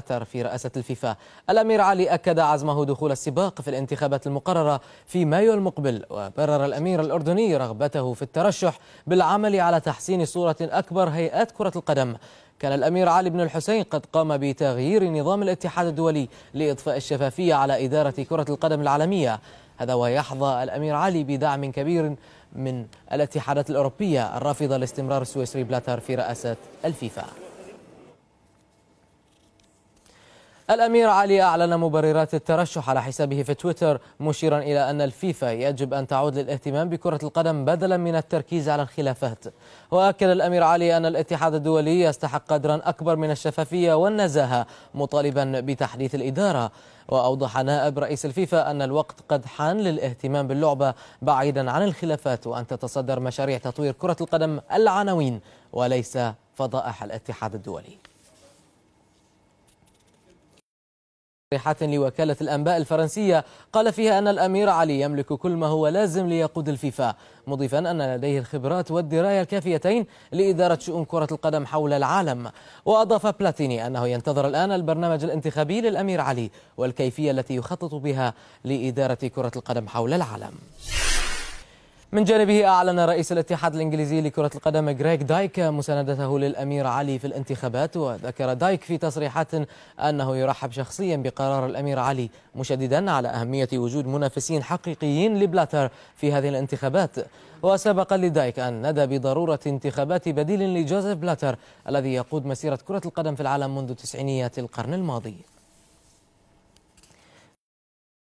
في رئاسة الفيفا. الأمير علي أكد عزمه دخول السباق في الانتخابات المقررة في مايو المقبل، وبرر الأمير الأردني رغبته في الترشح بالعمل على تحسين صورة أكبر هيئات كرة القدم. كان الأمير علي بن الحسين قد قام بتغيير نظام الاتحاد الدولي لإضفاء الشفافية على إدارة كرة القدم العالمية، هذا ويحظى الأمير علي بدعم كبير من الاتحادات الأوروبية الرافضة لاستمرار السويسري بلاتر في رئاسة الفيفا. الأمير علي أعلن مبررات الترشح على حسابه في تويتر، مشيرا إلى أن الفيفا يجب أن تعود للاهتمام بكرة القدم بدلا من التركيز على الخلافات. وأكد الأمير علي أن الاتحاد الدولي يستحق قدرا أكبر من الشفافية والنزاهة، مطالبا بتحديث الإدارة. وأوضح نائب رئيس الفيفا أن الوقت قد حان للاهتمام باللعبة بعيدا عن الخلافات، وأن تتصدر مشاريع تطوير كرة القدم العناوين وليس فضائح الاتحاد الدولي. تصريحات لوكالة الأنباء الفرنسية قال فيها أن الأمير علي يملك كل ما هو لازم ليقود الفيفا، مضيفا أن لديه الخبرات والدراية الكافيتين لإدارة شؤون كرة القدم حول العالم. وأضاف بلاتيني أنه ينتظر الآن البرنامج الانتخابي للأمير علي والكيفية التي يخطط بها لإدارة كرة القدم حول العالم. من جانبه أعلن رئيس الاتحاد الإنجليزي لكرة القدم غريغ دايك مساندته للأمير علي في الانتخابات. وذكر دايك في تصريحات أنه يرحب شخصيا بقرار الأمير علي، مشددا على أهمية وجود منافسين حقيقيين لبلاتر في هذه الانتخابات. وسبق لدايك أن ندى بضرورة انتخابات بديل لجوزيف بلاتر الذي يقود مسيرة كرة القدم في العالم منذ تسعينيات القرن الماضي.